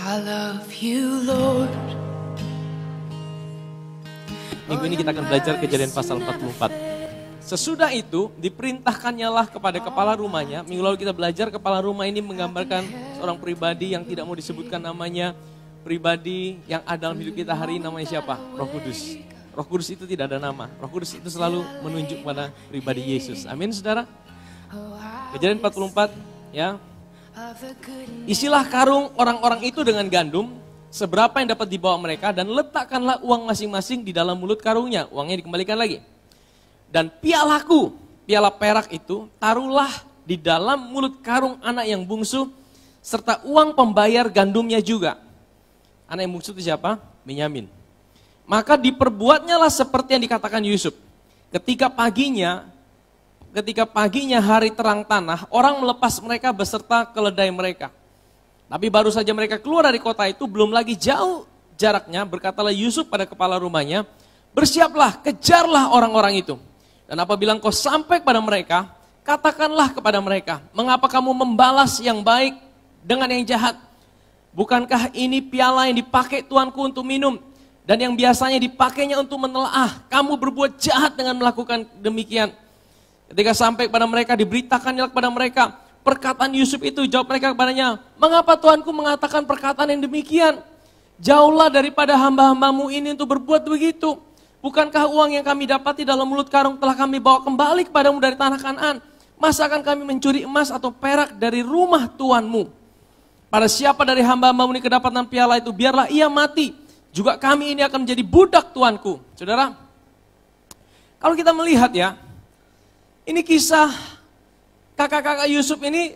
I love you, Lord. Minggu ini kita akan belajar Kejadian pasal 44. Sesudah itu diperintahkannyalah kepada kepala rumahnya. Minggu lalu kita belajar kepala rumah ini menggambarkan seorang pribadi yang tidak mau disebutkan namanya. Pribadi yang ada dalam hidup kita hari ini namanya siapa? Roh Kudus. Roh Kudus itu tidak ada nama. Roh Kudus itu selalu menunjuk pada pribadi Yesus. Amin saudara. Kejadian 44 ya. Isilah karung orang-orang itu dengan gandum, seberapa yang dapat dibawa mereka, dan letakkanlah uang masing-masing di dalam mulut karungnya. Uangnya dikembalikan lagi. Dan pialaku, piala perak itu, taruhlah di dalam mulut karung anak yang bungsu, serta uang pembayar gandumnya juga. Anak yang bungsu itu siapa? Benyamin. Maka diperbuatnyalah seperti yang dikatakan Yusuf. Ketika paginya hari terang tanah, orang melepas mereka beserta keledai mereka. Tapi baru saja mereka keluar dari kota itu, belum lagi jauh jaraknya, berkatalah Yusuf pada kepala rumahnya, bersiaplah, kejarlah orang-orang itu. Dan apabila engkau sampai kepada mereka, katakanlah kepada mereka, mengapa kamu membalas yang baik dengan yang jahat? Bukankah ini piala yang dipakai tuanku untuk minum, dan yang biasanya dipakainya untuk menelaah? Kamu berbuat jahat dengan melakukan demikian. Ketika sampai kepada mereka, diberitakannya kepada mereka perkataan Yusuf itu. Jawab mereka kepadanya, mengapa tuanku mengatakan perkataan yang demikian? Jauhlah daripada hamba-hambamu ini untuk berbuat begitu. Bukankah uang yang kami dapati dalam mulut karung telah kami bawa kembali kepadamu dari tanah Kanaan? Masa akan kami mencuri emas atau perak dari rumah tuanmu? Pada siapa dari hamba-hambamu ini kedapatan piala itu, biarlah ia mati. Juga kami ini akan menjadi budak tuanku. Saudara, kalau kita melihat ya, ini kisah kakak-kakak Yusuf ini,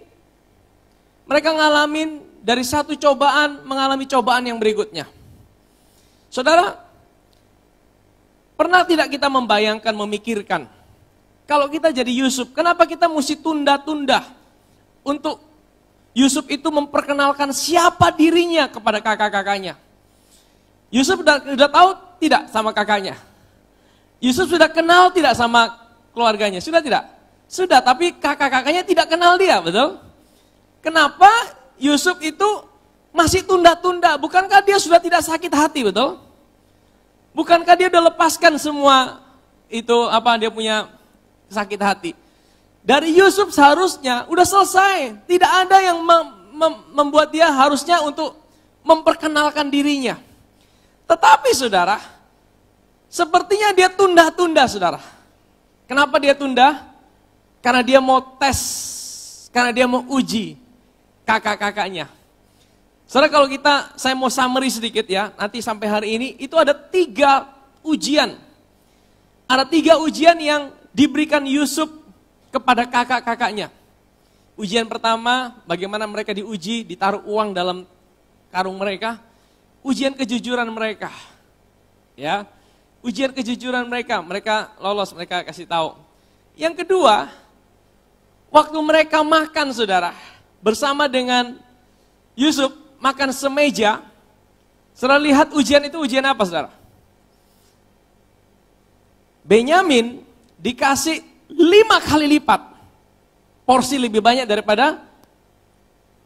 mereka ngalamin dari satu cobaan, mengalami cobaan yang berikutnya. Saudara, pernah tidak kita membayangkan, memikirkan, kalau kita jadi Yusuf, kenapa kita mesti tunda-tunda untuk Yusuf itu memperkenalkan siapa dirinya kepada kakak-kakaknya? Yusuf sudah tahu tidak sama kakaknya? Yusuf sudah kenal tidak sama keluarganya? Sudah tidak? Sudah, tapi kakak-kakaknya tidak kenal dia, betul? Kenapa Yusuf itu masih tunda-tunda? Bukankah dia sudah tidak sakit hati, betul? Bukankah dia udah lepaskan semua itu dia punya sakit hati? Dari Yusuf seharusnya udah selesai. Tidak ada yang membuat dia harusnya untuk memperkenalkan dirinya. Tetapi saudara, sepertinya dia tunda-tunda saudara. Kenapa dia tunda? Karena dia mau tes, karena dia mau uji kakak-kakaknya. Saudara, kalau saya mau summary sedikit ya, nanti sampai hari ini, itu ada 3 ujian. Ada 3 ujian yang diberikan Yusuf kepada kakak-kakaknya. Ujian pertama, bagaimana mereka diuji, ditaruh uang dalam karung mereka. Ujian kejujuran mereka. Ya, ujian kejujuran mereka lolos, mereka kasih tahu. Yang kedua, waktu mereka makan saudara, bersama dengan Yusuf, makan semeja, saudara lihat ujian itu ujian apa saudara? Benyamin dikasih 5 kali lipat, porsi lebih banyak daripada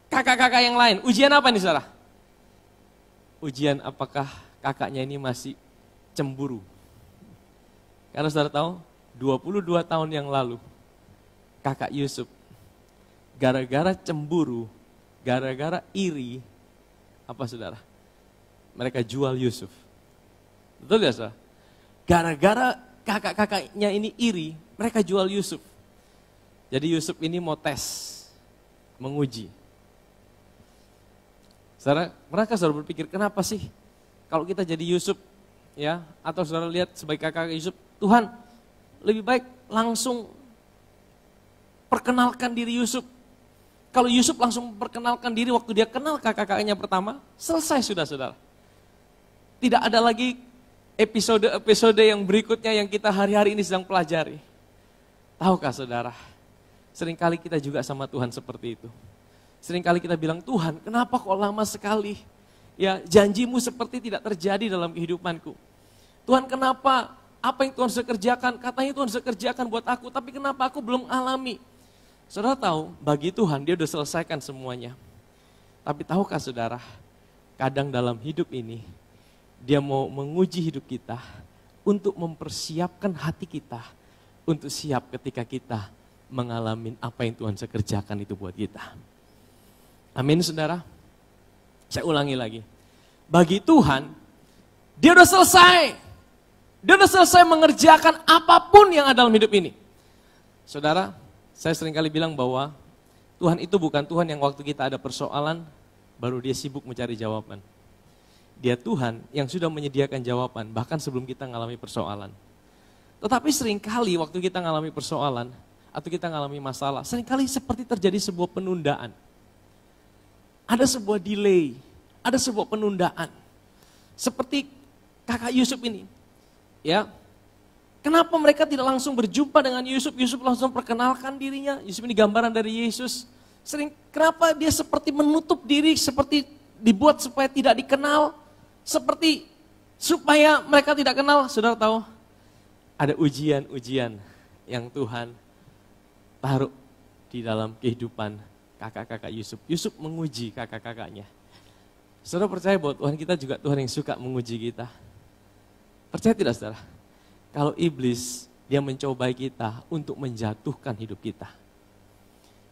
kakak-kakak yang lain. Ujian apa nih saudara? Ujian apakah kakaknya ini masih cemburu? Karena saudara tahu, 22 tahun yang lalu, kakak Yusuf, gara-gara cemburu, gara-gara iri, apa saudara? Mereka jual Yusuf. Betul ya saudara? Gara-gara kakak-kakaknya ini iri, mereka jual Yusuf. Jadi Yusuf ini mau tes, menguji. Saudara, pernahkah saudara berpikir, kenapa sih kalau kita jadi Yusuf, ya, atau saudara lihat sebagai kakak Yusuf, Tuhan lebih baik langsung perkenalkan diri Yusuf. Kalau Yusuf langsung perkenalkan diri waktu dia kenal kakak-kakaknya pertama, selesai sudah saudara. Tidak ada lagi episode-episode yang berikutnya yang kita hari-hari ini sedang pelajari. Tahukah saudara, seringkali kita juga sama Tuhan seperti itu. Seringkali kita bilang, Tuhan kenapa kok lama sekali? Ya, janjimu seperti tidak terjadi dalam kehidupanku. Tuhan kenapa, apa yang Tuhan sudah kerjakan, katanya Tuhan sudah kerjakan buat aku, tapi kenapa aku belum alami? Saudara tahu, bagi Tuhan dia sudah selesaikan semuanya. Tapi tahukah saudara, kadang dalam hidup ini, dia mau menguji hidup kita untuk mempersiapkan hati kita untuk siap ketika kita mengalami apa yang Tuhan sekerjakan itu buat kita. Amin saudara. Saya ulangi lagi. Bagi Tuhan, dia udah selesai. Dia udah selesai mengerjakan apapun yang ada dalam hidup ini. Saudara, saya seringkali bilang bahwa Tuhan itu bukan Tuhan yang waktu kita ada persoalan, baru dia sibuk mencari jawaban. Dia Tuhan yang sudah menyediakan jawaban, bahkan sebelum kita mengalami persoalan. Tetapi seringkali waktu kita mengalami persoalan, atau kita mengalami masalah, seringkali seperti terjadi sebuah penundaan. Ada sebuah delay, ada sebuah penundaan. Seperti kakak Yusuf ini. Ya, kenapa mereka tidak langsung berjumpa dengan Yusuf? Yusuf langsung perkenalkan dirinya. Yusuf ini gambaran dari Yesus. Kenapa dia seperti menutup diri, seperti dibuat supaya tidak dikenal, seperti supaya mereka tidak kenal. Saudara tahu, ada ujian-ujian yang Tuhan taruh di dalam kehidupan kakak-kakak Yusuf. Yusuf menguji kakak-kakaknya. Saudara percaya bahwa Tuhan kita juga Tuhan yang suka menguji kita? Percaya tidak saudara? Kalau iblis, dia mencobai kita untuk menjatuhkan hidup kita.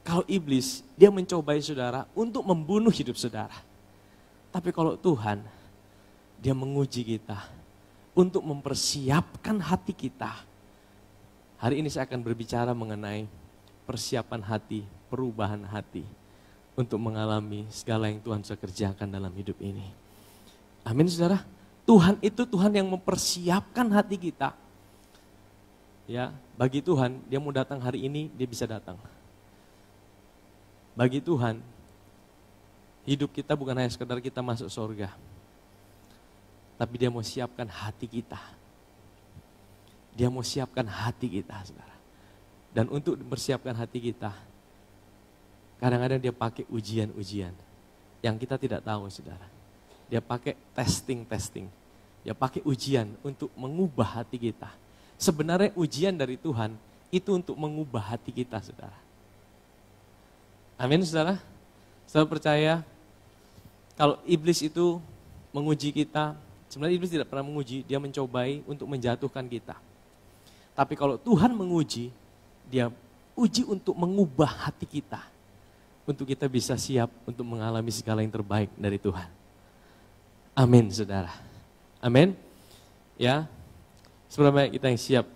Kalau iblis, dia mencobai saudara untuk membunuh hidup saudara. Tapi kalau Tuhan, dia menguji kita untuk mempersiapkan hati kita. Hari ini saya akan berbicara mengenai persiapan hati, perubahan hati untuk mengalami segala yang Tuhan sudah kerjakan dalam hidup ini. Amin saudara. Tuhan itu Tuhan yang mempersiapkan hati kita. Ya, bagi Tuhan, dia mau datang hari ini, dia bisa datang. Bagi Tuhan, hidup kita bukan hanya sekedar kita masuk surga. Tapi dia mau siapkan hati kita. Dia mau siapkan hati kita, saudara. Dan untuk mempersiapkan hati kita, kadang-kadang dia pakai ujian-ujian yang kita tidak tahu, saudara. Dia pakai testing. Dia pakai ujian untuk mengubah hati kita. Sebenarnya ujian dari Tuhan itu untuk mengubah hati kita, saudara. Amin, saudara. Saudara percaya kalau iblis itu menguji kita, sebenarnya iblis tidak pernah menguji, dia mencobai untuk menjatuhkan kita. Tapi kalau Tuhan menguji, dia uji untuk mengubah hati kita. Untuk kita bisa siap untuk mengalami segala yang terbaik dari Tuhan. Amin, saudara. Amin. Ya, sebenarnya kita yang siap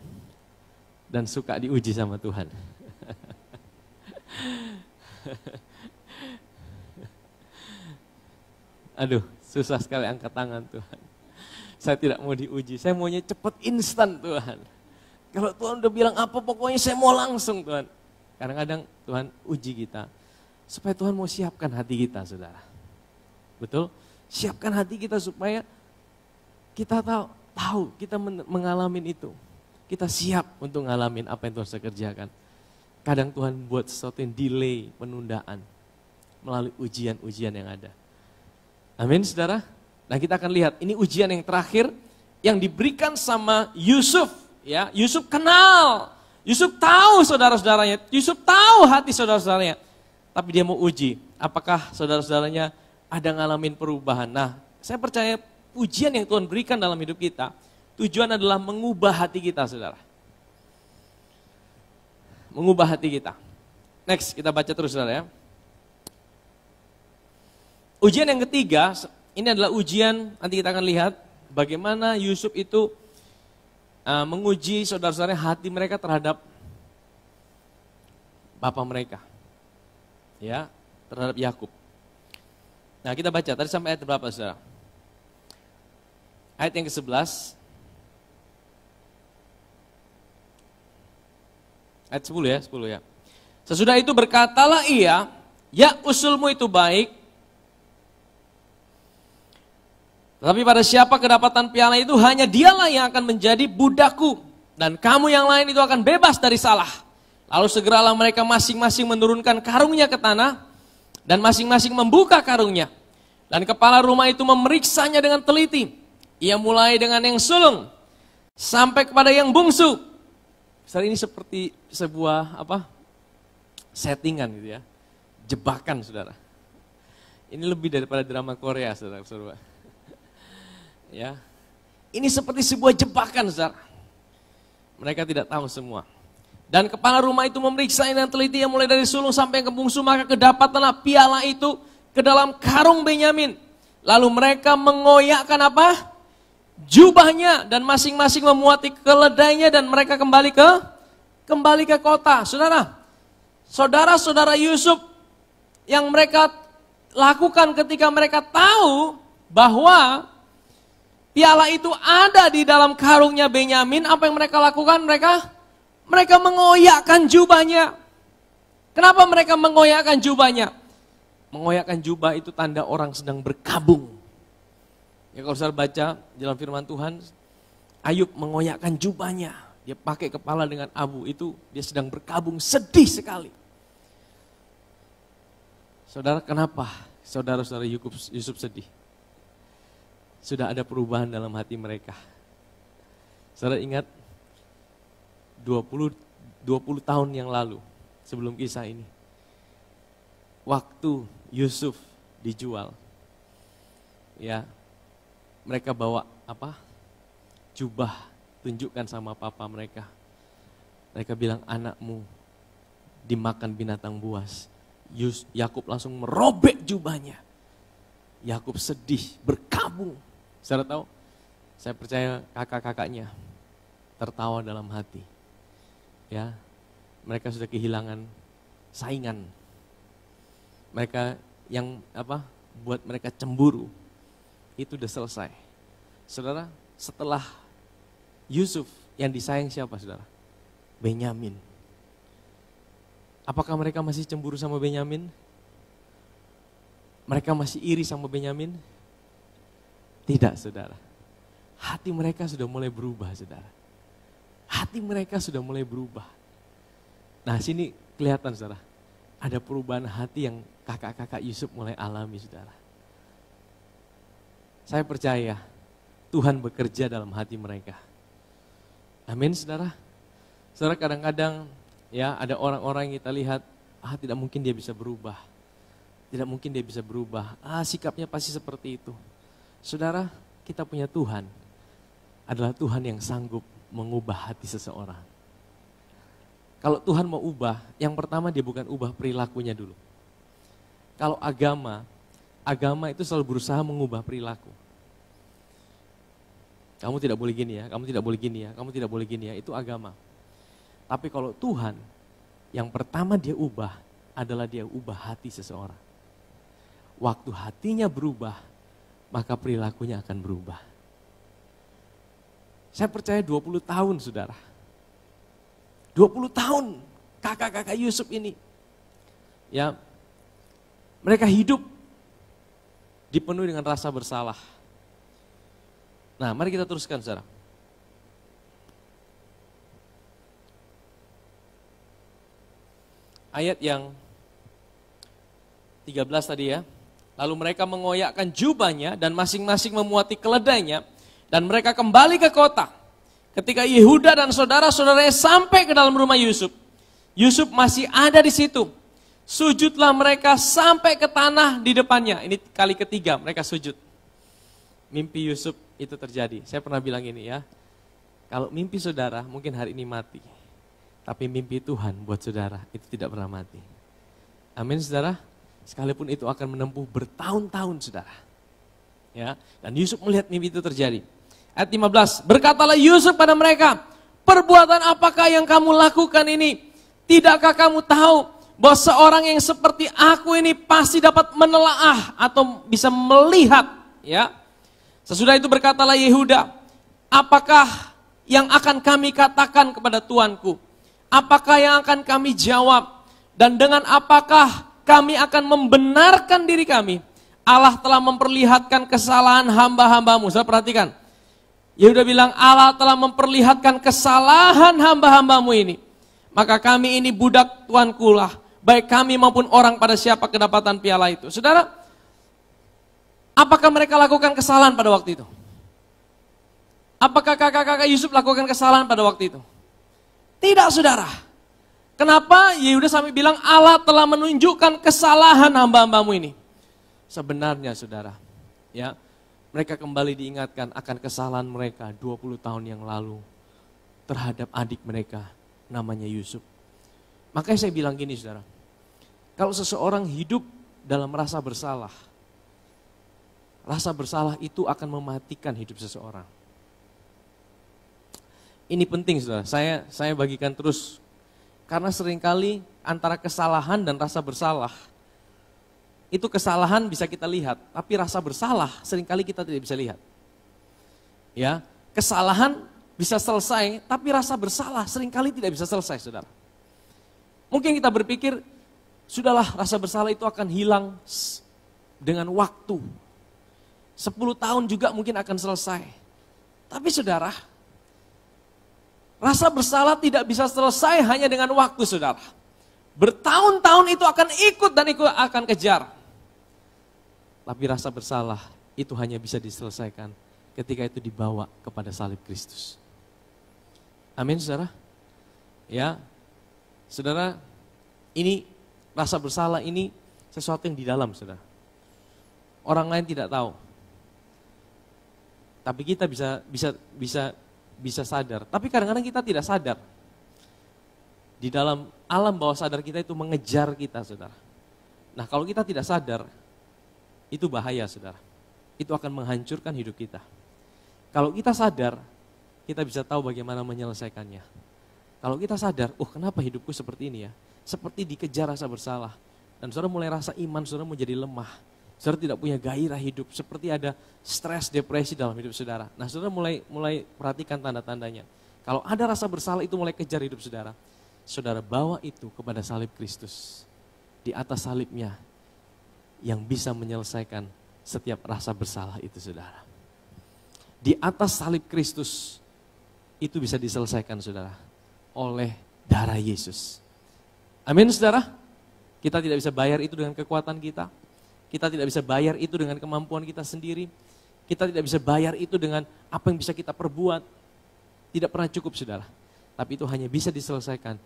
dan suka diuji sama Tuhan. Aduh, susah sekali angkat tangan Tuhan. Saya tidak mau diuji, saya maunya cepat instan Tuhan. Kalau Tuhan udah bilang apa pokoknya saya mau langsung Tuhan. Kadang-kadang Tuhan uji kita supaya Tuhan mau siapkan hati kita, saudara. Betul? Siapkan hati kita supaya kita tahu kita mengalami itu. Kita siap untuk ngalamin apa yang Tuhan sudah kerjakan. Kadang Tuhan buat sesuatu yang delay, penundaan melalui ujian-ujian yang ada. Amin, saudara. Nah, kita akan lihat ini ujian yang terakhir yang diberikan sama Yusuf. Ya, Yusuf kenal, Yusuf tahu saudara-saudaranya, Yusuf tahu hati saudara-saudaranya. Tapi dia mau uji, apakah saudara-saudaranya ada ngalamin perubahan. Nah, saya percaya ujian yang Tuhan berikan dalam hidup kita, tujuan adalah mengubah hati kita, saudara. Mengubah hati kita. Next, kita baca terus, saudara ya. Ujian yang ketiga, ini adalah ujian, nanti kita akan lihat bagaimana Yusuf itu menguji saudara-saudaranya hati mereka terhadap bapak mereka. Ya, terhadap Yakub. Nah, kita baca tadi sampai ayat berapa, saudara? Ayat yang ke-11. Ayat 10 ya, 10 ya. Sesudah itu berkatalah ia, ya usulmu itu baik, tetapi pada siapa kedapatan piala itu hanya dialah yang akan menjadi budakku. Dan kamu yang lain itu akan bebas dari salah. Lalu segeralah mereka masing-masing menurunkan karungnya ke tanah. Dan masing-masing membuka karungnya. Dan kepala rumah itu memeriksanya dengan teliti. Ia mulai dengan yang sulung sampai kepada yang bungsu. Saat ini seperti sebuah settingan gitu ya. Jebakan, saudara. Ini lebih daripada drama Korea, saudara-saudara. Ya, ini seperti sebuah jebakan, saudara. Mereka tidak tahu semua. Dan kepala rumah itu memeriksa dan teliti yang mulai dari sulung sampai ke bungsu, maka kedapatlah piala itu ke dalam karung Benyamin. Lalu mereka mengoyakkan apa? Jubahnya, dan masing-masing memuati keledainya, dan mereka kembali ke kota. Saudara-saudara Yusuf yang mereka lakukan ketika mereka tahu bahwa piala itu ada di dalam karungnya Benyamin, apa yang mereka lakukan? Mereka mengoyakkan jubahnya. Kenapa mereka mengoyakkan jubahnya? Mengoyakkan jubah itu tanda orang sedang berkabung. Ya, kalau saudara baca dalam firman Tuhan, Ayub mengoyakkan jubahnya. Dia pakai kepala dengan abu, itu dia sedang berkabung, sedih sekali. Saudara, kenapa saudara-saudara Yusuf sedih? Sudah ada perubahan dalam hati mereka. Saudara ingat 20 tahun yang lalu sebelum kisah ini, waktu Yusuf dijual, ya, mereka bawa apa? Jubah, tunjukkan sama papa mereka. Mereka bilang, anakmu dimakan binatang buas. Yakub langsung merobek jubahnya. Yakub sedih, berkabung. Saudara tahu, saya percaya kakak-kakaknya tertawa dalam hati. Ya, mereka sudah kehilangan saingan. Mereka yang buat mereka cemburu, itu udah selesai. Saudara, setelah Yusuf yang disayang siapa, saudara? Benyamin. Apakah mereka masih cemburu sama Benyamin? Mereka masih iri sama Benyamin? Tidak, saudara. Hati mereka sudah mulai berubah, saudara. Hati mereka sudah mulai berubah. Nah, sini kelihatan, saudara. Ada perubahan hati yang kakak-kakak Yusuf mulai alami, saudara. Saya percaya Tuhan bekerja dalam hati mereka. Amin, saudara. Saudara, kadang-kadang ya ada orang-orang yang kita lihat, tidak mungkin dia bisa berubah. Tidak mungkin dia bisa berubah. Sikapnya pasti seperti itu. Saudara, kita punya Tuhan adalah Tuhan yang sanggup mengubah hati seseorang. Kalau Tuhan mau ubah, yang pertama dia bukan ubah perilakunya dulu. Kalau agama itu selalu berusaha mengubah perilaku. Kamu tidak boleh gini ya, kamu tidak boleh gini ya, kamu tidak boleh gini ya, itu agama. Tapi kalau Tuhan, yang pertama dia ubah adalah dia ubah hati seseorang. Waktu hatinya berubah, maka perilakunya akan berubah. Saya percaya 20 tahun, saudara. 20 tahun kakak-kakak Yusuf ini. Ya, mereka hidup dipenuhi dengan rasa bersalah. Nah, mari kita teruskan, saudara. Ayat yang 13 tadi ya. Lalu mereka mengoyakkan jubahnya dan masing-masing memuati keledainya dan mereka kembali ke kota. Ketika Yehuda dan saudara-saudaranya sampai ke dalam rumah Yusuf, Yusuf masih ada di situ. Sujudlah mereka sampai ke tanah di depannya. Ini kali ketiga mereka sujud. Mimpi Yusuf itu terjadi. Saya pernah bilang ini ya, kalau mimpi saudara mungkin hari ini mati. Tapi mimpi Tuhan buat saudara itu tidak pernah mati. Amin, saudara. Sekalipun itu akan menempuh bertahun-tahun, saudara. Ya, dan Yusuf melihat mimpi itu terjadi. Ayat 15, berkatalah Yusuf pada mereka, perbuatan apakah yang kamu lakukan ini? Tidakkah kamu tahu bahwa seorang yang seperti aku ini pasti dapat menelaah atau bisa melihat? Ya. Sesudah itu berkatalah Yehuda, apakah yang akan kami katakan kepada tuanku? Apakah yang akan kami jawab? Dan dengan apakah kami akan membenarkan diri kami? Allah telah memperlihatkan kesalahan hamba-hambamu. Saya perhatikan. Yehuda bilang Allah telah memperlihatkan kesalahan hamba-hambamu ini. Maka kami ini budak tuanku lah. Baik kami maupun orang pada siapa kedapatan piala itu. Saudara, apakah mereka lakukan kesalahan pada waktu itu? Apakah kakak-kakak Yusuf lakukan kesalahan pada waktu itu? Tidak, saudara. Kenapa Yehuda sampai bilang Allah telah menunjukkan kesalahan hamba-hambamu ini? Sebenarnya saudara, ya, mereka kembali diingatkan akan kesalahan mereka 20 tahun yang lalu terhadap adik mereka namanya Yusuf. Makanya saya bilang gini saudara, kalau seseorang hidup dalam rasa bersalah itu akan mematikan hidup seseorang. Ini penting saudara, saya bagikan terus. Karena seringkali antara kesalahan dan rasa bersalah, itu kesalahan bisa kita lihat, tapi rasa bersalah seringkali kita tidak bisa lihat. Ya, kesalahan bisa selesai, tapi rasa bersalah seringkali tidak bisa selesai saudara. Mungkin kita berpikir, sudahlah rasa bersalah itu akan hilang dengan waktu. 10 tahun juga mungkin akan selesai. Tapi saudara, rasa bersalah tidak bisa selesai hanya dengan waktu saudara. Bertahun-tahun itu akan ikut dan akan kejar. Tapi rasa bersalah itu hanya bisa diselesaikan ketika itu dibawa kepada salib Kristus. Amin saudara. Ya, saudara, ini rasa bersalah ini sesuatu yang di dalam saudara. Orang lain tidak tahu. Tapi kita bisa sadar. Tapi kadang-kadang kita tidak sadar. Di dalam alam bawah sadar kita itu mengejar kita saudara. Nah kalau kita tidak sadar, itu bahaya saudara. Itu akan menghancurkan hidup kita. Kalau kita sadar, kita bisa tahu bagaimana menyelesaikannya. Kalau kita sadar, kenapa hidupku seperti ini ya? Seperti dikejar rasa bersalah. Dan saudara mulai rasa iman saudara menjadi lemah. Saudara tidak punya gairah hidup, seperti ada stres, depresi dalam hidup saudara. Nah saudara mulai perhatikan tanda-tandanya. Kalau ada rasa bersalah itu mulai kejar hidup saudara. Saudara bawa itu kepada salib Kristus. Di atas salibnya yang bisa menyelesaikan setiap rasa bersalah itu saudara. Di atas salib Kristus itu bisa diselesaikan saudara oleh darah Yesus. Amin saudara. Kita tidak bisa bayar itu dengan kekuatan kita. Kita tidak bisa bayar itu dengan kemampuan kita sendiri. Kita tidak bisa bayar itu dengan apa yang bisa kita perbuat. Tidak pernah cukup saudara. Tapi itu hanya bisa diselesaikan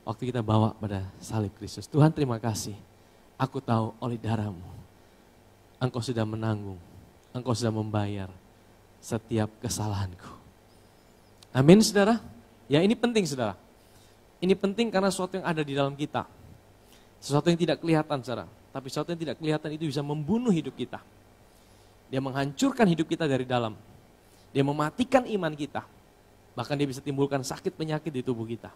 waktu kita bawa pada salib Kristus. Tuhan terima kasih. Aku tahu oleh darah-Mu, Engkau sudah menanggung, Engkau sudah membayar setiap kesalahanku. Amin saudara. Ya ini penting saudara. Ini penting karena sesuatu yang ada di dalam kita. Sesuatu yang tidak kelihatan saudara. Tapi sesuatu yang tidak kelihatan itu bisa membunuh hidup kita. Dia menghancurkan hidup kita dari dalam. Dia mematikan iman kita. Bahkan dia bisa timbulkan sakit penyakit di tubuh kita.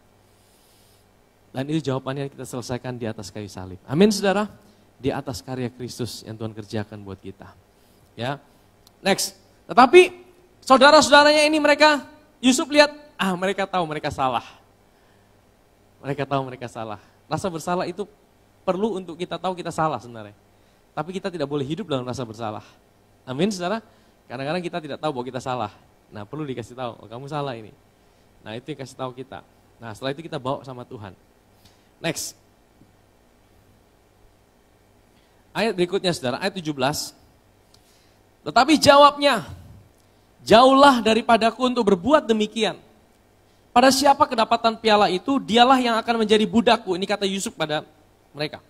Dan itu jawabannya kita selesaikan di atas kayu salib. Amin saudara. Di atas karya Kristus yang Tuhan kerjakan buat kita. Ya. Next. Tetapi saudara-saudaranya ini mereka, Yusuf lihat, mereka tahu mereka salah. Mereka tahu mereka salah. Rasa bersalah itu perlu untuk kita tahu kita salah sebenarnya. Tapi kita tidak boleh hidup dalam rasa bersalah. Amin saudara. Kadang-kadang kita tidak tahu bahwa kita salah. Nah perlu dikasih tahu, kamu salah ini. Nah itu yang kasih tahu kita. Nah setelah itu kita bawa sama Tuhan. Next. Ayat berikutnya saudara, ayat 17. Tetapi jawabnya, jauhlah daripadaku untuk berbuat demikian. Pada siapa kedapatan piala itu, dialah yang akan menjadi budakku. Ini kata Yusuf pada mereka.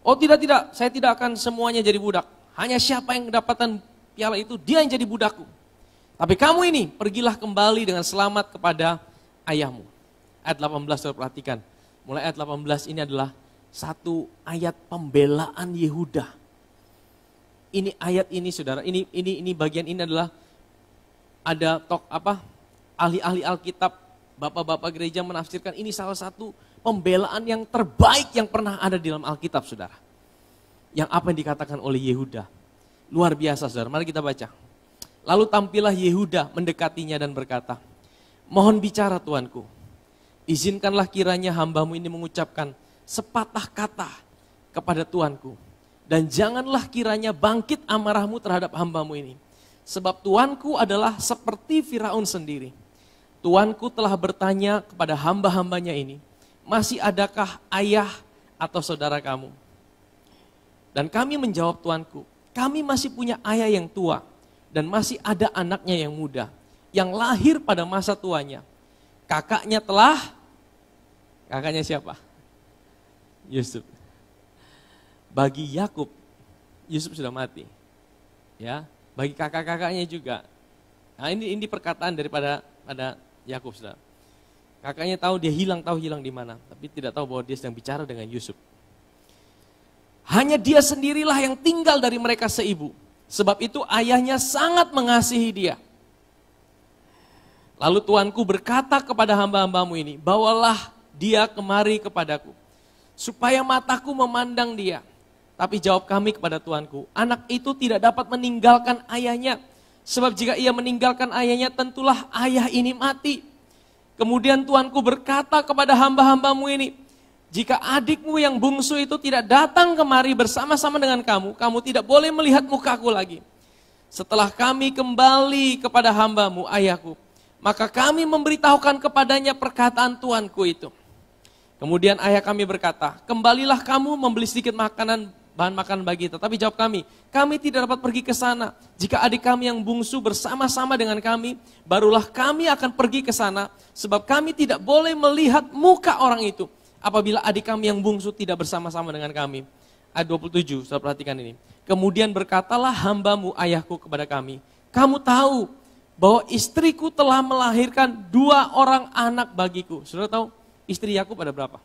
Oh tidak, saya tidak akan semuanya jadi budak. Hanya siapa yang kedapatan piala itu, dia yang jadi budakku. Tapi kamu ini, pergilah kembali dengan selamat kepada ayahmu. Ayat 18, saudara perhatikan. Mulai ayat 18 ini adalah satu ayat pembelaan Yehuda. Ini ayat ini saudara, ini bagian ini adalah ada ahli-ahli Alkitab, bapak-bapak gereja menafsirkan ini salah satu pembelaan yang terbaik yang pernah ada di dalam Alkitab saudara. Yang apa yang dikatakan oleh Yehuda. Luar biasa saudara, mari kita baca. Lalu tampillah Yehuda mendekatinya dan berkata, mohon bicara Tuanku, izinkanlah kiranya hambamu ini mengucapkan sepatah kata kepada Tuanku. Dan janganlah kiranya bangkit amarahmu terhadap hambamu ini. Sebab Tuanku adalah seperti Firaun sendiri. Tuanku telah bertanya kepada hamba-hambanya ini, masih adakah ayah atau saudara kamu? Dan kami menjawab Tuanku, kami masih punya ayah yang tua. Dan masih ada anaknya yang muda, yang lahir pada masa tuanya. Kakaknya siapa? Yusuf. Bagi Yakub, Yusuf sudah mati. Ya, bagi kakak-kakaknya juga. Nah, ini perkataan daripada Yakub, Saudara. Kakaknya tahu dia hilang di mana, tapi tidak tahu bahwa dia sedang bicara dengan Yusuf. Hanya dia sendirilah yang tinggal dari mereka seibu. Sebab itu ayahnya sangat mengasihi dia. Lalu Tuanku berkata kepada hamba-hambamu ini, bawalah dia kemari kepadaku, supaya mataku memandang dia. Tapi jawab kami kepada Tuanku, anak itu tidak dapat meninggalkan ayahnya. Sebab jika ia meninggalkan ayahnya, tentulah ayah ini mati. Kemudian Tuanku berkata kepada hamba-hambamu ini, jika adikmu yang bungsu itu tidak datang kemari bersama-sama dengan kamu, kamu tidak boleh melihat mukaku lagi. Setelah kami kembali kepada hambamu, ayahku, maka kami memberitahukan kepadanya perkataan Tuanku itu. Kemudian ayah kami berkata, kembalilah kamu membeli sedikit bahan makanan bagi kita. Tapi jawab kami tidak dapat pergi ke sana. Jika adik kami yang bungsu bersama-sama dengan kami, barulah kami akan pergi ke sana. Sebab kami tidak boleh melihat muka orang itu, apabila adik kami yang bungsu tidak bersama-sama dengan kami. Ayat 27, saudara perhatikan ini. Kemudian berkatalah hambamu ayahku kepada kami, kamu tahu bahwa istriku telah melahirkan 2 orang anak bagiku. Saudara tahu istri Yakub ada berapa?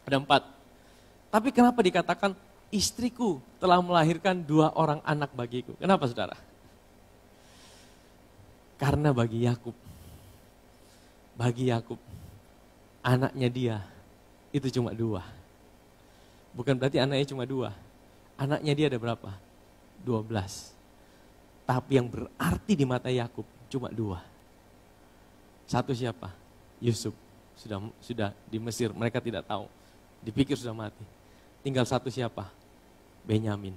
Ada 4. Tapi kenapa dikatakan istriku telah melahirkan 2 orang anak bagiku? Kenapa saudara? Karena bagi Yakub, anaknya dia itu cuma 2. Bukan berarti anaknya cuma 2. Anaknya dia ada berapa? 12. Tapi yang berarti di mata Yakub cuma 2. Satu siapa? Yusuf. Sudah di Mesir, mereka tidak tahu. Dipikir sudah mati. Tinggal satu siapa? Benyamin.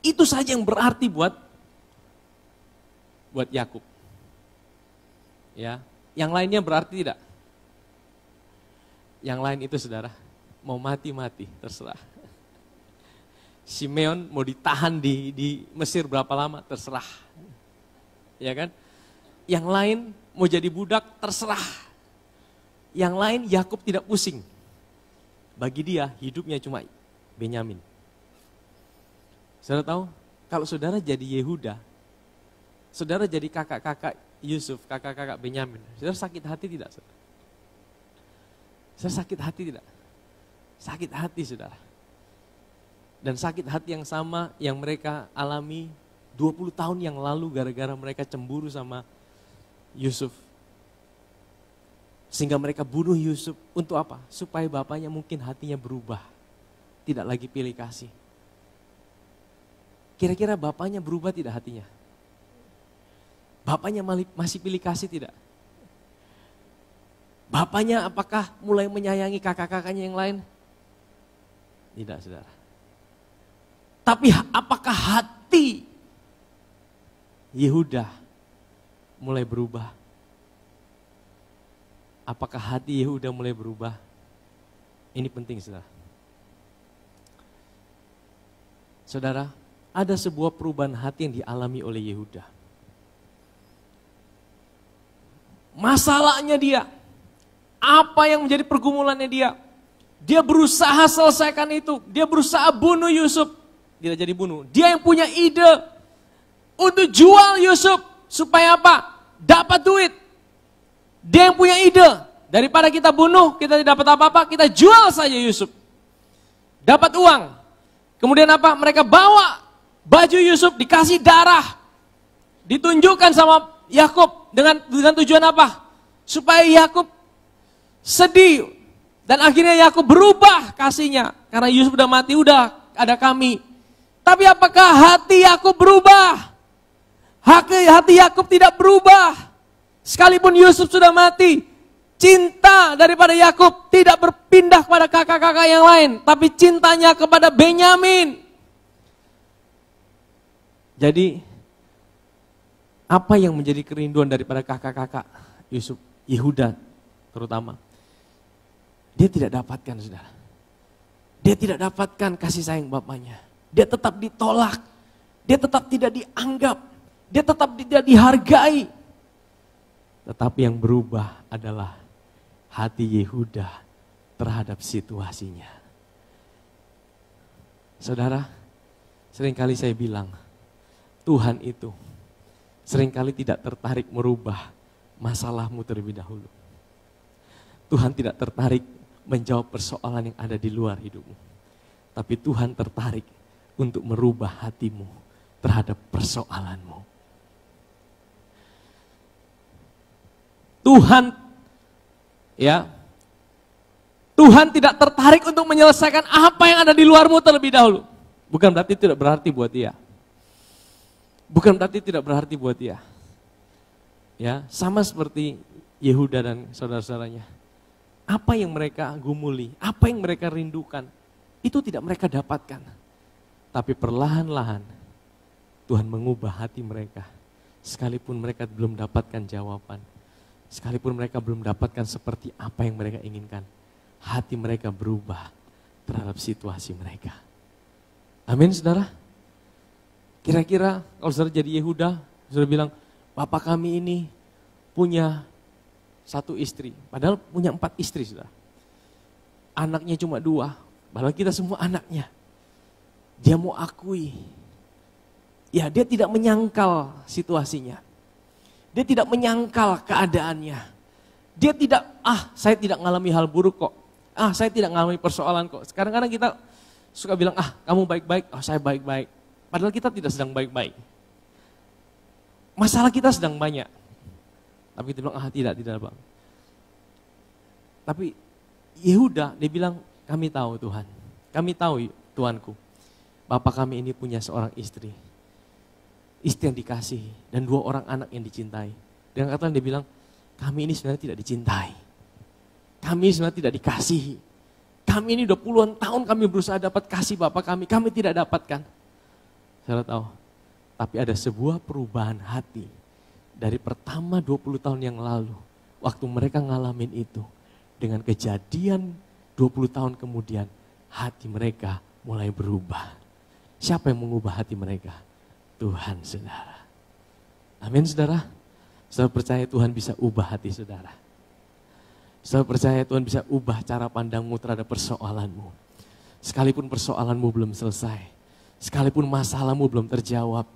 Itu saja yang berarti buat Yakub. Ya, yang lainnya berarti tidak. Yang lain itu saudara, mau mati, terserah. Simeon mau ditahan di Mesir berapa lama, terserah. Ya kan? Yang lain mau jadi budak, terserah. Yang lain Yakub tidak pusing. Bagi dia hidupnya cuma Benyamin. Saudara tahu, kalau saudara jadi Yehuda, saudara jadi kakak-kakak Yusuf, kakak-kakak Benyamin, saudara sakit hati tidak? Saudara sakit hati tidak? Sakit hati saudara. Dan sakit hati yang sama yang mereka alami 20 tahun yang lalu gara-gara mereka cemburu sama Yusuf. Sehingga mereka bunuh Yusuf untuk apa? Supaya bapaknya mungkin hatinya berubah. Tidak lagi pilih kasih. Kira-kira bapaknya berubah tidak hatinya? Bapaknya masih pilih kasih tidak? Bapaknya apakah mulai menyayangi kakak-kakaknya yang lain? Tidak saudara. Tapi apakah hati Yehuda mulai berubah? Apakah hati Yehuda mulai berubah? Ini penting saudara. Saudara, ada sebuah perubahan hati yang dialami oleh Yehuda. Masalahnya dia, apa yang menjadi pergumulannya dia? Dia berusaha selesaikan itu, dia berusaha bunuh Yusuf, tidak jadi bunuh. Dia yang punya ide untuk jual Yusuf, supaya apa? Dapat duit. Dia yang punya ide, daripada kita bunuh, kita tidak dapat apa-apa, kita jual saja Yusuf. Dapat uang. Kemudian apa? Mereka bawa baju Yusuf, dikasih darah. Ditunjukkan sama Yakub dengan tujuan apa? Supaya Yakub sedih. Dan akhirnya Yakub berubah kasihnya. Karena Yusuf udah mati, udah ada kami. Tapi apakah hati Yakub berubah? Hati Yakub tidak berubah. Sekalipun Yusuf sudah mati, cinta daripada Yakub tidak berpindah kepada kakak-kakak yang lain, tapi cintanya kepada Benyamin. Jadi, apa yang menjadi kerinduan daripada kakak-kakak Yusuf, Yehuda terutama? Dia tidak dapatkan, saudara. Dia tidak dapatkan kasih sayang bapaknya. Dia tetap ditolak. Dia tetap tidak dianggap. Dia tetap tidak dihargai. Tetapi yang berubah adalah hati Yehuda terhadap situasinya. Saudara, Seringkali saya bilang, Tuhan itu seringkali tidak tertarik merubah masalahmu terlebih dahulu. Tuhan tidak tertarik menjawab persoalan yang ada di luar hidupmu. Tapi Tuhan tertarik untuk merubah hatimu terhadap persoalanmu. Tuhan tidak tertarik untuk menyelesaikan apa yang ada di luarmu terlebih dahulu. Bukan berarti tidak berarti buat dia. Bukan berarti tidak berarti buat dia. Ya, sama seperti Yehuda dan saudara-saudaranya. Apa yang mereka gumuli, apa yang mereka rindukan, itu tidak mereka dapatkan. Tapi perlahan-lahan Tuhan mengubah hati mereka. Sekalipun mereka belum dapatkan jawaban. Sekalipun mereka belum dapatkan seperti apa yang mereka inginkan. Hati mereka berubah terhadap situasi mereka. Amin, saudara. Kira-kira kalau saudara jadi Yehuda, saudara bilang, Bapak kami ini punya 1 istri. Padahal punya 4 istri, saudara. Anaknya cuma 2, padahal kita semua anaknya. Dia mau akui. Ya, dia tidak menyangkal situasinya. Dia tidak menyangkal keadaannya. Dia tidak, saya tidak mengalami hal buruk kok. Saya tidak mengalami persoalan kok. Kadang-kadang kita suka bilang, kamu baik-baik, saya baik-baik. Padahal kita tidak sedang baik-baik. Masalah kita sedang banyak. Tapi kita bilang, tidak bang. Tapi Yehuda, dia bilang, kami tahu Tuhan. Kami tahu Tuanku. Bapak kami ini punya seorang istri. Istri yang dikasihi dan 2 orang anak yang dicintai. Dengan kata dia bilang, kami ini sebenarnya tidak dicintai. Kami sebenarnya tidak dikasihi. Kami ini udah puluhan tahun kami berusaha dapat kasih Bapak kami tidak dapatkan. Saya tahu, tapi ada sebuah perubahan hati dari pertama 20 tahun yang lalu, waktu mereka ngalamin itu, dengan kejadian 20 tahun kemudian, hati mereka mulai berubah. Siapa yang mengubah hati mereka? Tuhan, saudara. Amin, saudara. Saudara percaya Tuhan bisa ubah hati saudara. Saudara percaya Tuhan bisa ubah cara pandangmu terhadap persoalanmu. Sekalipun persoalanmu belum selesai, sekalipun masalahmu belum terjawab,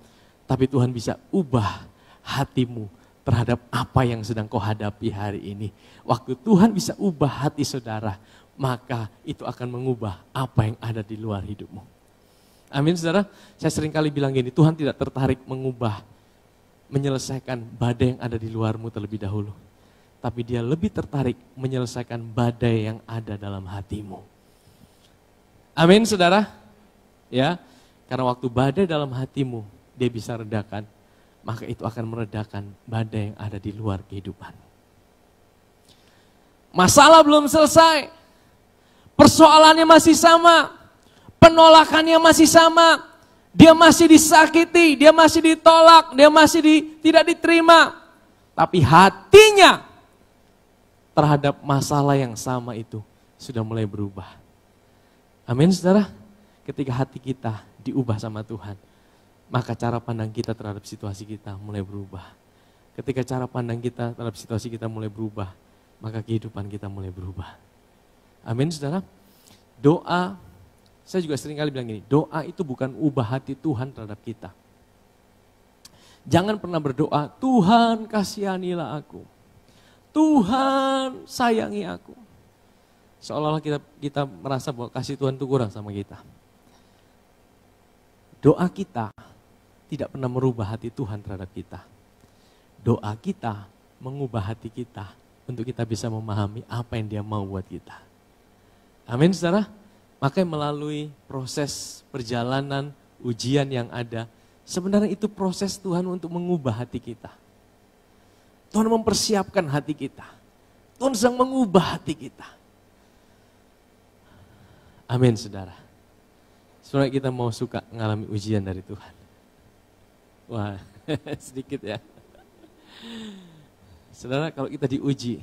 tapi Tuhan bisa ubah hatimu terhadap apa yang sedang kau hadapi hari ini. Waktu Tuhan bisa ubah hati saudara, maka itu akan mengubah apa yang ada di luar hidupmu. Amin, saudara. Saya sering kali bilang gini, Tuhan tidak tertarik menyelesaikan badai yang ada di luarmu terlebih dahulu. Tapi dia lebih tertarik menyelesaikan badai yang ada dalam hatimu. Amin, saudara. Ya, karena waktu badai dalam hatimu, dia bisa redakan, maka itu akan meredakan badai yang ada di luar kehidupan. Masalah belum selesai, persoalannya masih sama, penolakannya masih sama, dia masih disakiti, dia masih ditolak, dia masih tidak diterima. Tapi hatinya terhadap masalah yang sama itu sudah mulai berubah. Amin, saudara. Ketika hati kita diubah sama Tuhan, maka cara pandang kita terhadap situasi kita mulai berubah. Ketika cara pandang kita terhadap situasi kita mulai berubah, maka kehidupan kita mulai berubah. Amin, saudara. Doa, saya juga sering kali bilang gini, doa itu bukan ubah hati Tuhan terhadap kita. Jangan pernah berdoa, Tuhan kasihanilah aku. Tuhan sayangi aku. Seolah-olah kita merasa bahwa kasih Tuhan itu kurang sama kita. Doa kita tidak pernah merubah hati Tuhan terhadap kita. Doa kita mengubah hati kita untuk kita bisa memahami apa yang Dia mau buat kita. Amin, saudara. Makanya melalui proses perjalanan, ujian yang ada, sebenarnya itu proses Tuhan untuk mengubah hati kita. Tuhan mempersiapkan hati kita. Tuhan sedang mengubah hati kita. Amin, saudara. Sebenarnya kita mau suka mengalami ujian dari Tuhan. Wah, sedikit ya. Saudara, kalau kita diuji,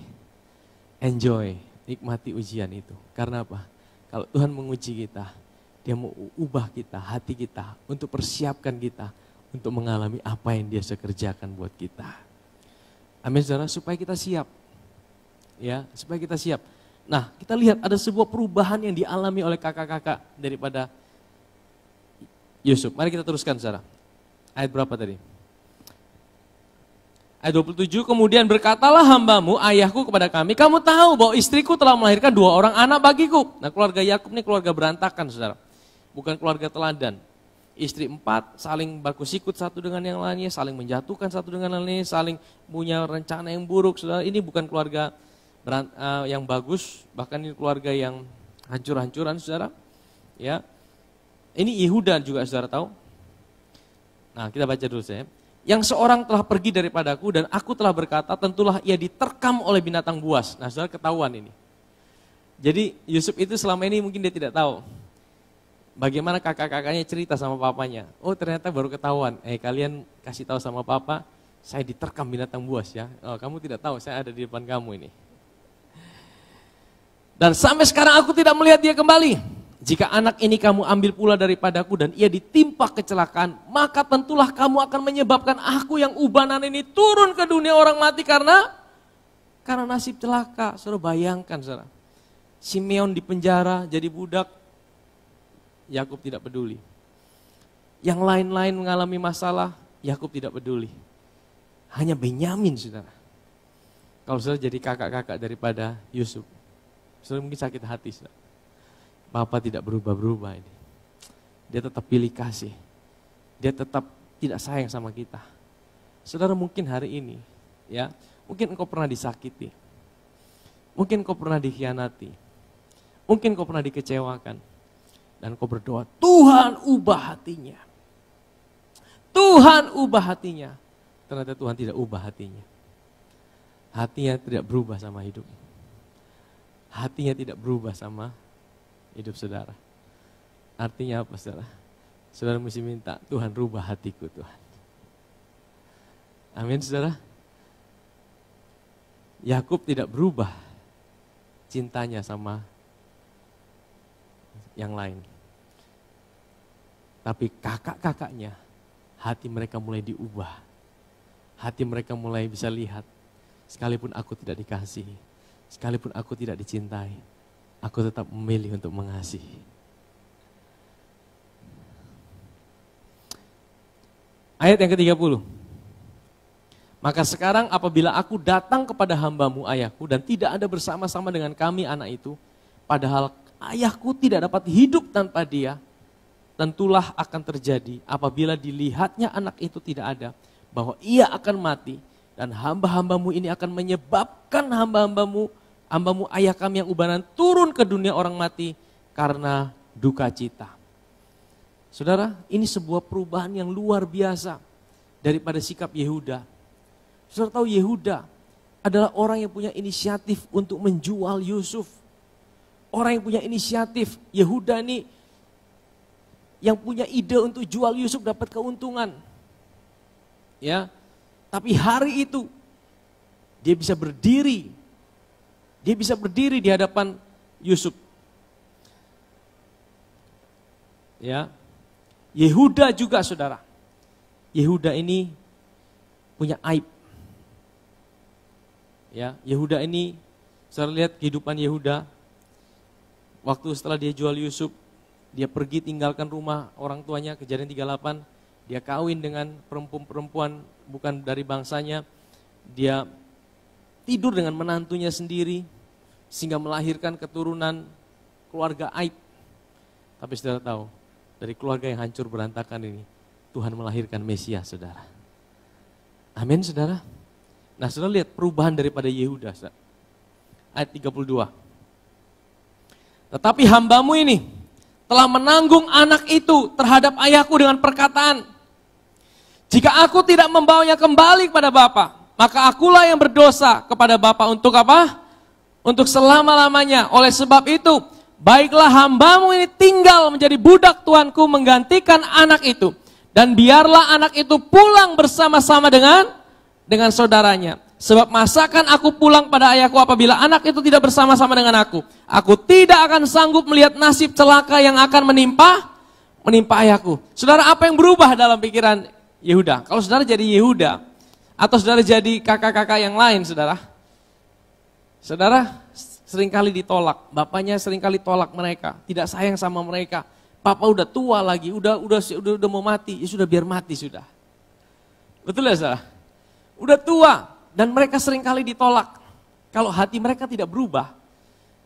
enjoy, nikmati ujian itu. Karena apa? Kalau Tuhan menguji kita, Dia mau ubah kita, hati kita, untuk persiapkan kita, untuk mengalami apa yang Dia sekerjakan buat kita. Amin, saudara, supaya kita siap. Ya, supaya kita siap. Nah, kita lihat ada sebuah perubahan yang dialami oleh kakak-kakak daripada Yusuf. Mari kita teruskan saudara. Ayat berapa tadi? Ayat 27, kemudian berkatalah hambamu, ayahku kepada kami, kamu tahu bahwa istriku telah melahirkan 2 orang anak bagiku. Nah, keluarga Yakub ini keluarga berantakan, saudara. Bukan keluarga teladan. Istri 4 saling baku sikut satu dengan yang lainnya, saling menjatuhkan satu dengan yang lainnya, saling punya rencana yang buruk, saudara. Ini bukan keluarga yang bagus, bahkan ini keluarga yang hancur-hancuran, saudara. Ya, ini Yehuda juga, saudara tahu. Nah, kita baca dulu saya. Yang seorang telah pergi daripadaku dan aku telah berkata, tentulah ia diterkam oleh binatang buas. Nah, saudara ketahuan ini. Jadi Yusuf itu selama ini mungkin dia tidak tahu bagaimana kakak-kakaknya cerita sama papanya. Oh, ternyata baru ketahuan. Kalian kasih tahu sama papa, saya diterkam binatang buas ya. Oh, kamu tidak tahu, saya ada di depan kamu ini. Dan sampai sekarang aku tidak melihat dia kembali. Jika anak ini kamu ambil pula daripadaku dan ia ditimpa kecelakaan, maka tentulah kamu akan menyebabkan aku yang ubanan ini turun ke dunia orang mati karena nasib celaka. Saudara bayangkan, saudara. Simeon di penjara jadi budak, Yakub tidak peduli. Yang lain-lain mengalami masalah, Yakub tidak peduli. Hanya Benyamin, saudara. Kalau saudara jadi kakak-kakak daripada Yusuf, saudara mungkin sakit hati, saudara. Bapa tidak berubah-berubah ini. Dia tetap pilih kasih. Dia tetap tidak sayang sama kita. Saudara mungkin hari ini, ya, mungkin engkau pernah disakiti. Mungkin engkau pernah dikhianati. Mungkin engkau pernah dikecewakan. Dan engkau berdoa, Tuhan ubah hatinya. Tuhan ubah hatinya. Ternyata Tuhan tidak ubah hatinya. Hatinya tidak berubah sama hidup. Hatinya tidak berubah sama hidup saudara. Artinya apa, saudara? Saudara mesti minta, Tuhan rubah hatiku, Tuhan. Amin, saudara. Yakub tidak berubah cintanya sama yang lain. Tapi kakak-kakaknya, hati mereka mulai diubah. Hati mereka mulai bisa lihat, sekalipun aku tidak dikasihi, sekalipun aku tidak dicintai, aku tetap memilih untuk mengasihi. Ayat yang ke-30. Maka sekarang apabila aku datang kepada hambamu ayahku dan tidak ada bersama-sama dengan kami anak itu, padahal ayahku tidak dapat hidup tanpa dia, tentulah akan terjadi apabila dilihatnya anak itu tidak ada, bahwa ia akan mati dan hamba-hambamu ini akan menyebabkan hamba-hambamu ayah kami yang ubanan turun ke dunia orang mati karena duka cita. Saudara, ini sebuah perubahan yang luar biasa daripada sikap Yehuda. Saudara tahu Yehuda adalah orang yang punya inisiatif untuk menjual Yusuf. Orang yang punya inisiatif, Yehuda ini yang punya ide untuk jual Yusuf dapat keuntungan. Ya, tapi hari itu dia bisa berdiri. Dia bisa berdiri di hadapan Yusuf. Ya. Yehuda juga, saudara. Yehuda ini punya aib. Ya, Yehuda ini, saudara lihat kehidupan Yehuda. Waktu setelah dia jual Yusuf, dia pergi tinggalkan rumah orang tuanya, Kejadian 38. Dia kawin dengan perempuan bukan dari bangsanya. Dia tidur dengan menantunya sendiri, sehingga melahirkan keturunan keluarga aib. Tapi saudara tahu, dari keluarga yang hancur berantakan ini, Tuhan melahirkan Mesias, saudara. Amin, saudara. Nah, saudara lihat perubahan daripada Yehuda. Saudara. Ayat 32. Tetapi hambamu ini telah menanggung anak itu terhadap ayahku dengan perkataan, jika aku tidak membawanya kembali kepada Bapa, maka akulah yang berdosa kepada Bapa untuk apa? Untuk selama-lamanya. Oleh sebab itu, baiklah hambamu ini tinggal menjadi budak Tuanku menggantikan anak itu. Dan biarlah anak itu pulang bersama-sama dengan saudaranya. Sebab masakan aku pulang pada ayahku apabila anak itu tidak bersama-sama dengan aku. Aku tidak akan sanggup melihat nasib celaka yang akan menimpa ayahku. Saudara, apa yang berubah dalam pikiran Yehuda? Kalau saudara jadi Yehuda, atau saudara jadi kakak-kakak yang lain, saudara seringkali ditolak. Bapaknya seringkali tolak mereka, tidak sayang sama mereka. Papa udah tua lagi, udah mau mati, ya sudah biar mati sudah. Betul ya saudara? Udah tua dan mereka seringkali ditolak. Kalau hati mereka tidak berubah,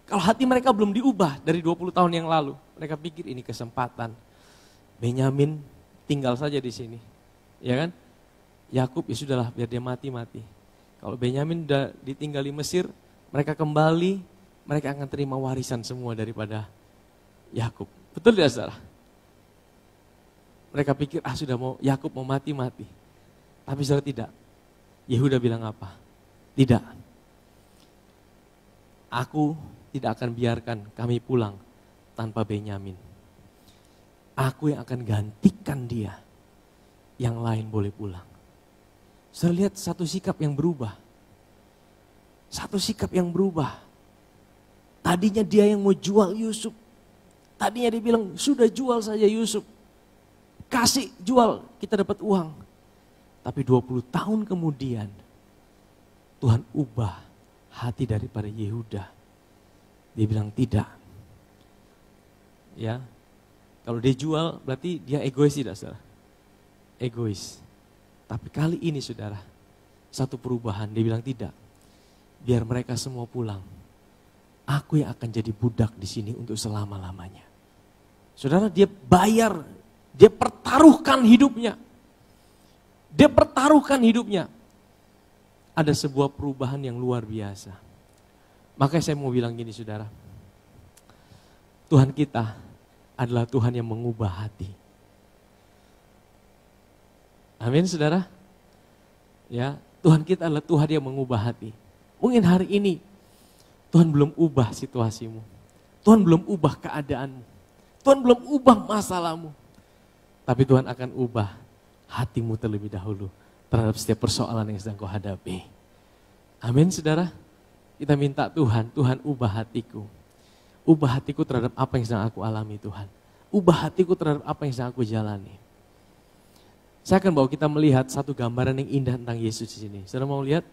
kalau hati mereka belum diubah dari 20 tahun yang lalu, mereka pikir ini kesempatan. Benyamin tinggal saja di sini, ya kan? Yakub ya sudahlah biar dia mati. Kalau Benyamin udah ditinggal di Mesir, mereka kembali, mereka akan terima warisan semua daripada Yakub. Betul ya saudara? Mereka pikir sudah mau Yakub mau mati. Tapi saudara tidak. Yehuda bilang apa? Tidak. Aku tidak akan biarkan kami pulang tanpa Benyamin. Aku yang akan gantikan dia. Yang lain boleh pulang. Saya lihat satu sikap yang berubah. Tadinya dia yang mau jual Yusuf. Tadinya dia bilang, sudah jual saja Yusuf. Kasih, jual, kita dapat uang. Tapi 20 tahun kemudian, Tuhan ubah hati daripada Yehuda. Dia bilang tidak. Ya, kalau dia jual berarti dia egois tidak saudara? Egois. Tapi kali ini saudara, satu perubahan, dia bilang tidak. Biar mereka semua pulang. Aku yang akan jadi budak di sini untuk selama-lamanya. Saudara, dia bayar, dia pertaruhkan hidupnya. Ada sebuah perubahan yang luar biasa. Makanya saya mau bilang gini saudara. Tuhan kita adalah Tuhan yang mengubah hati. Amin saudara. Ya, Tuhan kita adalah Tuhan yang mengubah hati. Mungkin hari ini Tuhan belum ubah situasimu. Tuhan belum ubah keadaanmu. Tuhan belum ubah masalahmu. Tapi Tuhan akan ubah hatimu terlebih dahulu terhadap setiap persoalan yang sedang kau hadapi. Amin saudara. Kita minta Tuhan ubah hatiku. Ubah hatiku terhadap apa yang sedang aku alami Tuhan. Ubah hatiku terhadap apa yang sedang aku jalani. Saya akan bawa kita melihat satu gambaran yang indah tentang Yesus di sini. Saudara mau lihat?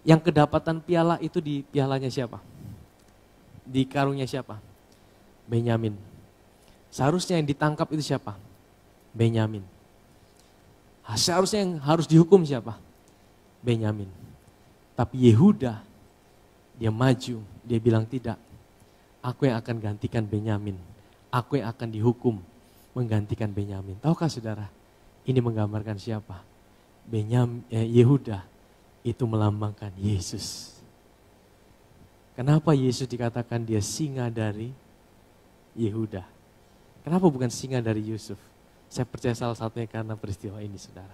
Yang kedapatan piala itu di pialanya siapa? Di karungnya siapa? Benyamin. Seharusnya yang ditangkap itu siapa? Benyamin. Seharusnya yang harus dihukum siapa? Benyamin. Tapi Yehuda, dia maju, dia bilang tidak. Aku yang akan gantikan Benyamin. Aku yang akan dihukum menggantikan Benyamin. Tahukah saudara, ini menggambarkan siapa? Yehuda itu melambangkan Yesus. Kenapa Yesus dikatakan dia singa dari Yehuda? Kenapa bukan singa dari Yusuf? Saya percaya salah satunya karena peristiwa ini saudara.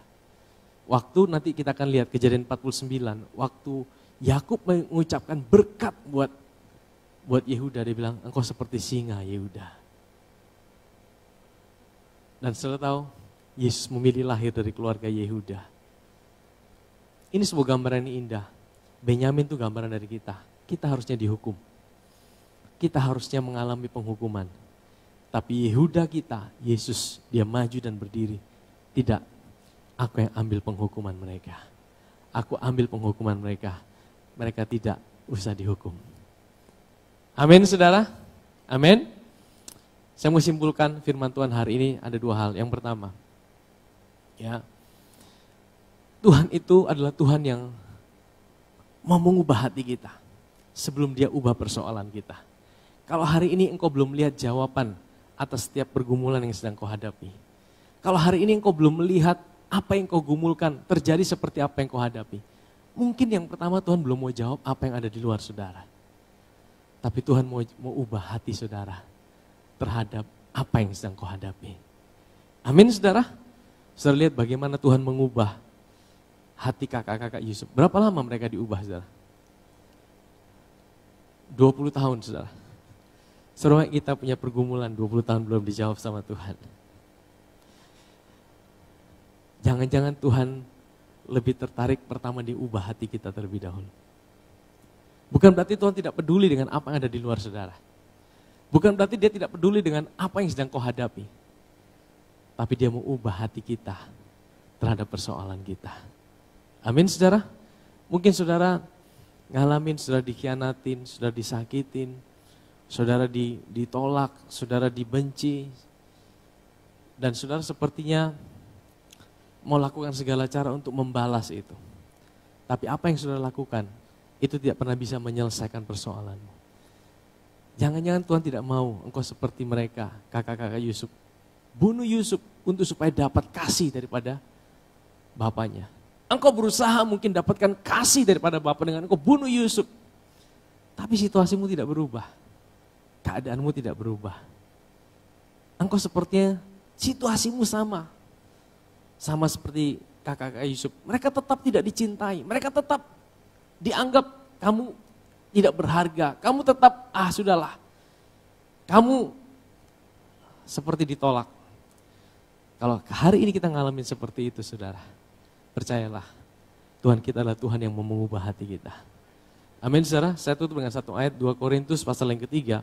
Waktu nanti kita akan lihat Kejadian 49, waktu Yakub mengucapkan berkat buat Yehuda, dia bilang engkau seperti singa Yehuda. Dan saudara tahu, Yesus memilih lahir dari keluarga Yehuda. Ini sebuah gambaran yang indah. Benyamin itu gambaran dari kita. Kita harusnya dihukum. Kita harusnya mengalami penghukuman. Tapi Yehuda kita, Yesus, dia maju dan berdiri. Tidak, aku yang ambil penghukuman mereka. Aku ambil penghukuman mereka. Mereka tidak usah dihukum. Amin saudara? Amin? Saya mau simpulkan firman Tuhan hari ini ada dua hal. Yang pertama, ya, Tuhan itu adalah Tuhan yang mau mengubah hati kita sebelum dia ubah persoalan kita. Kalau hari ini engkau belum melihat jawaban atas setiap pergumulan yang sedang kau hadapi. Kalau hari ini engkau belum melihat apa yang kau gumulkan terjadi seperti apa yang kau hadapi. Mungkin yang pertama Tuhan belum mau jawab apa yang ada di luar saudara. Tapi Tuhan mau ubah hati saudara terhadap apa yang sedang kau hadapi. Amin saudara. Saudara lihat bagaimana Tuhan mengubah hati kakak-kakak Yusuf. Berapa lama mereka diubah saudara? 20 tahun saudara. Saudara kita punya pergumulan 20 tahun belum dijawab sama Tuhan. Jangan-jangan Tuhan lebih tertarik pertama diubah hati kita terlebih dahulu. Bukan berarti Tuhan tidak peduli dengan apa yang ada di luar saudara. Bukan berarti dia tidak peduli dengan apa yang sedang kau hadapi. Tapi dia mau ubah hati kita terhadap persoalan kita. Amin saudara. Mungkin saudara ngalamin, saudara dikhianatin, saudara disakitin, saudara ditolak, saudara dibenci, dan saudara sepertinya mau lakukan segala cara untuk membalas itu. Tapi apa yang saudara lakukan, itu tidak pernah bisa menyelesaikan persoalanmu. Jangan-jangan Tuhan tidak mau engkau seperti mereka, kakak-kakak Yusuf. Bunuh Yusuf untuk supaya dapat kasih daripada bapaknya. Engkau berusaha mungkin dapatkan kasih daripada bapak dengan engkau bunuh Yusuf. Tapi situasimu tidak berubah. Keadaanmu tidak berubah. Engkau sepertinya situasimu sama. Sama seperti kakak-kakak Yusuf. Mereka tetap tidak dicintai. Mereka tetap dianggap kamu tidak berharga. Kamu tetap, sudahlah. Kamu seperti ditolak. Kalau hari ini kita ngalamin seperti itu, saudara, percayalah, Tuhan kita adalah Tuhan yang mau mengubah hati kita. Amin, saudara. Saya tutup dengan satu ayat 2 Korintus pasal yang ketiga,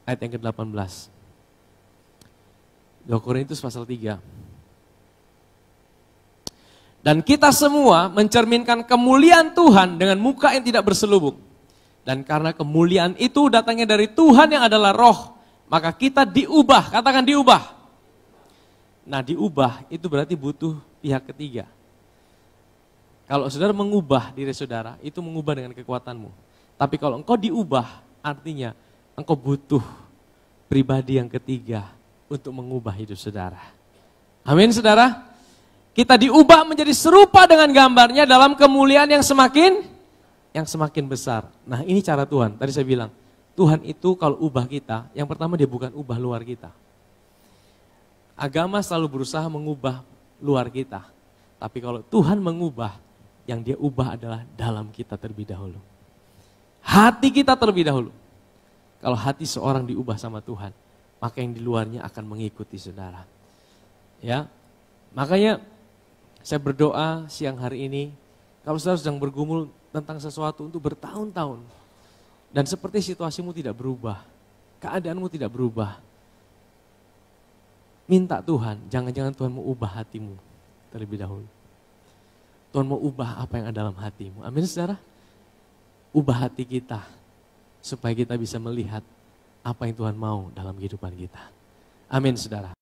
ayat yang ke-18. 2 Korintus pasal 3. Dan kita semua mencerminkan kemuliaan Tuhan dengan muka yang tidak berselubung. Dan karena kemuliaan itu datangnya dari Tuhan yang adalah roh, maka kita diubah, katakan diubah. Nah, diubah itu berarti butuh pihak ketiga. Kalau saudara mengubah diri saudara, itu mengubah dengan kekuatanmu. Tapi kalau engkau diubah, artinya engkau butuh pribadi yang ketiga untuk mengubah hidup saudara. Amin, saudara. Kita diubah menjadi serupa dengan gambarnya dalam kemuliaan yang semakin besar. Nah, ini cara Tuhan. Tadi saya bilang, Tuhan itu kalau ubah kita, yang pertama dia bukan ubah luar kita. Agama selalu berusaha mengubah luar kita. Tapi kalau Tuhan mengubah, yang dia ubah adalah dalam kita terlebih dahulu. Hati kita terlebih dahulu. Kalau hati seorang diubah sama Tuhan, maka yang di luarnya akan mengikuti saudara. Ya, makanya saya berdoa siang hari ini, kalau saudara sedang bergumul tentang sesuatu untuk bertahun-tahun, dan seperti situasimu tidak berubah, keadaanmu tidak berubah, minta Tuhan, jangan-jangan Tuhan mau ubah hatimu terlebih dahulu. Tuhan mau ubah apa yang ada dalam hatimu. Amin, saudara. Ubah hati kita, supaya kita bisa melihat apa yang Tuhan mau dalam kehidupan kita. Amin, saudara.